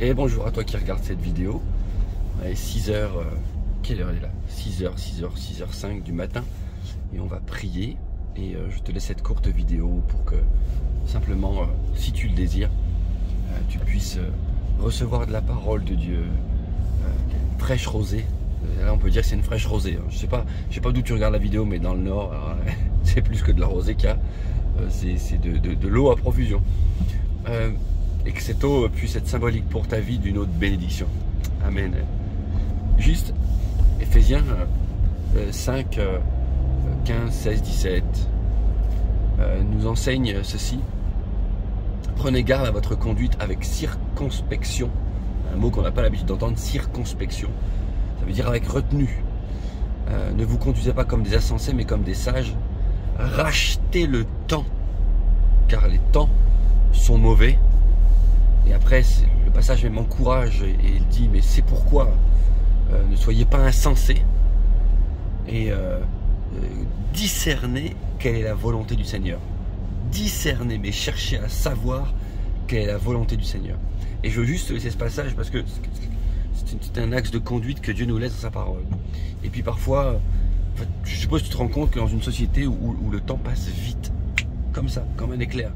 Et bonjour à toi qui regarde cette vidéo. Il est 6h, quelle heure elle est là? 6h05 du matin. Et on va prier. Et je te laisse cette courte vidéo pour que, simplement, si tu le désires, tu puisses recevoir de la parole de Dieu, fraîche rosée. Là, on peut dire que c'est une fraîche rosée. Je sais pas d'où tu regardes la vidéo, mais dans le Nord, c'est plus que de la rosée qu'il y a. C'est de l'eau à profusion. Et que cette eau puisse être symbolique pour ta vie d'une eau de bénédiction. Amen. Juste, Éphésiens 5, 15, 16, 17 nous enseigne ceci. Prenez garde à votre conduite avec circonspection. Un mot qu'on n'a pas l'habitude d'entendre, circonspection. Ça veut dire avec retenue. Ne vous conduisez pas comme des insensés, mais comme des sages. Rachetez le temps, car les temps sont mauvais. Et après, le passage m'encourage et il dit, mais c'est pourquoi ne soyez pas insensés et discernez quelle est la volonté du Seigneur. Discernez, mais cherchez à savoir quelle est la volonté du Seigneur. Et je veux juste laisser ce passage parce que c'est un axe de conduite que Dieu nous laisse dans sa parole. Et puis parfois, en fait, je suppose que tu te rends compte que dans une société où le temps passe vite, comme ça, comme un éclair,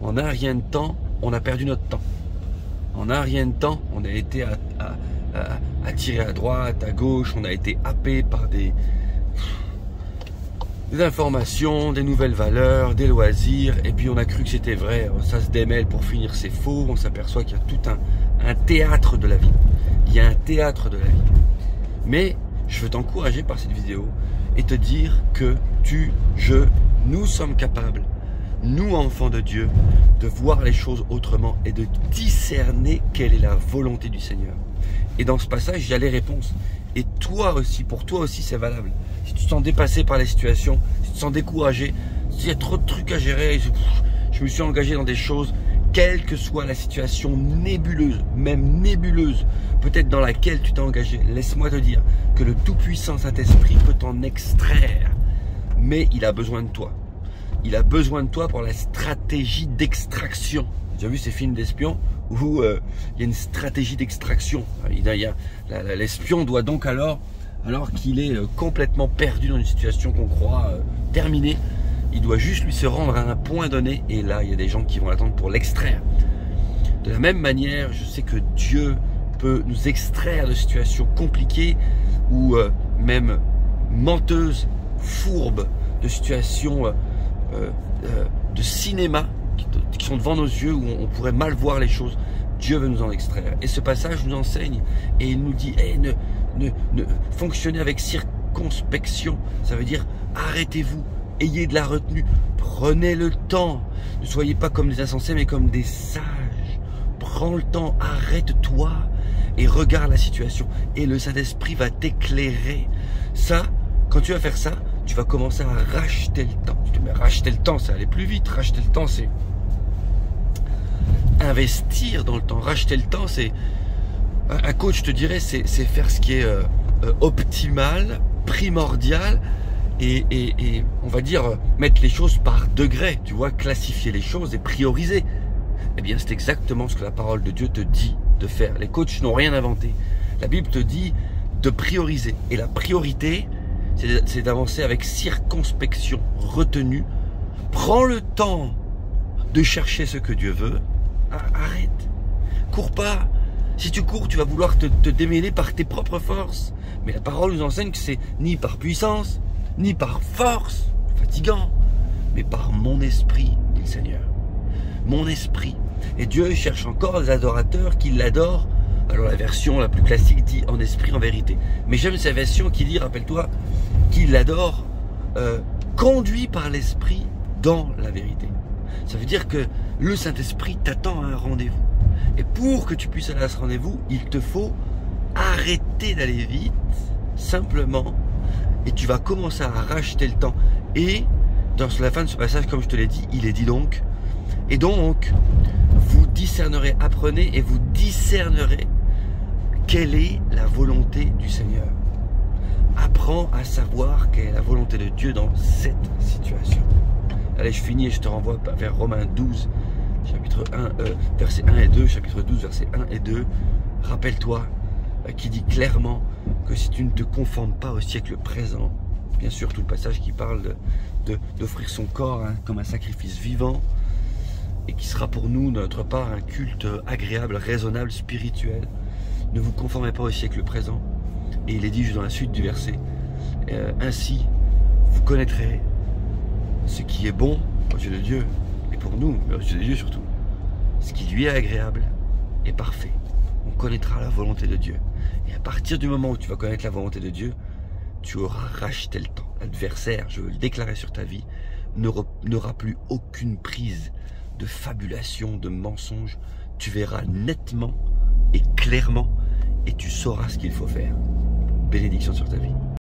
en un rien de temps, on a perdu notre temps. En un rien de temps, on a été attiré à droite, à gauche, on a été happé par des informations, des nouvelles valeurs, des loisirs, et puis on a cru que c'était vrai, ça se démêle pour finir, c'est faux, on s'aperçoit qu'il y a tout un théâtre de la vie. Il y a un théâtre de la vie. Mais je veux t'encourager par cette vidéo et te dire que nous sommes capables, nous enfants de Dieu, de voir les choses autrement et de discerner quelle est la volonté du Seigneur. Et dans ce passage, il y a les réponses. Et toi aussi, pour toi aussi, c'est valable. Si tu te sens dépassé par les situations, si tu te sens découragé, s'il y a trop de trucs à gérer, je me suis engagé dans des choses, quelle que soit la situation nébuleuse, même nébuleuse, peut-être dans laquelle tu t'es engagé, laisse-moi te dire que le Tout-Puissant Saint-Esprit peut t'en extraire. Mais il a besoin de toi. Il a besoin de toi pour la stratégie d'extraction. Tu as vu ces films d'espions où il y a une stratégie d'extraction. L'espion doit donc alors qu'il est complètement perdu dans une situation qu'on croit terminée, il doit juste lui se rendre à un point donné et là il y a des gens qui vont l'attendre pour l'extraire. De la même manière, je sais que Dieu peut nous extraire de situations compliquées ou même menteuses, fourbes, de situations de cinéma qui sont devant nos yeux où on pourrait mal voir les choses. Dieu veut nous en extraire. Et ce passage nous enseigne et il nous dit fonctionnez avec circonspection. Ça veut dire arrêtez-vous, ayez de la retenue, prenez le temps. Ne soyez pas comme des insensés mais comme des sages. Prends le temps, arrête-toi et regarde la situation. Et le Saint-Esprit va t'éclairer. Ça, quand tu vas faire ça, tu vas commencer à racheter le temps. Tu te dis, mais racheter le temps, ça allait plus vite. Racheter le temps, c'est investir dans le temps. Racheter le temps, c'est... Un coach, je te dirais, c'est faire ce qui est optimal, primordial, et on va dire, mettre les choses par degré. Tu vois, classifier les choses et prioriser. Eh bien, c'est exactement ce que la parole de Dieu te dit de faire. Les coachs n'ont rien inventé. La Bible te dit de prioriser. Et la priorité, c'est d'avancer avec circonspection, retenue. Prends le temps de chercher ce que Dieu veut. Arrête. Cours pas. Si tu cours, tu vas vouloir te démêler par tes propres forces. Mais la parole nous enseigne que c'est ni par puissance, ni par force, fatigant, mais par mon esprit, dit le Seigneur. Mon esprit. Et Dieu cherche encore des adorateurs qui l'adorent. Alors la version la plus classique dit en esprit, en vérité. Mais j'aime cette version qui dit, rappelle-toi, qu'il l'adore, conduit par l'esprit dans la vérité. Ça veut dire que le Saint-Esprit t'attend à un rendez-vous. Et pour que tu puisses aller à ce rendez-vous, il te faut arrêter d'aller vite, simplement, et tu vas commencer à racheter le temps. Et dans la fin de ce passage, comme je te l'ai dit, il est dit donc, et donc, vous discernerez, apprenez et vous discernerez quelle est la volonté du Seigneur. Apprends à savoir quelle est la volonté de Dieu dans cette situation. Allez, je finis et je te renvoie vers Romains 12, chapitre 1, versets 1 et 2, chapitre 12, versets 1 et 2. Rappelle-toi qui dit clairement que si tu ne te conformes pas au siècle présent, bien sûr tout le passage qui parle d'offrir son corps comme un sacrifice vivant, et qui sera pour nous, de notre part, un culte agréable, raisonnable, spirituel. Ne vous conformez pas au siècle présent. Et il est dit dans la suite du verset, ainsi vous connaîtrez ce qui est bon aux yeux de Dieu, et pour nous, mais aux yeux de Dieu surtout, ce qui lui est agréable et parfait. On connaîtra la volonté de Dieu. Et à partir du moment où tu vas connaître la volonté de Dieu, tu auras racheté le temps. L'adversaire, je veux le déclarer sur ta vie, n'aura plus aucune prise de fabulation, de mensonge. Tu verras nettement et clairement et tu sauras ce qu'il faut faire. Bénédiction sur ta vie.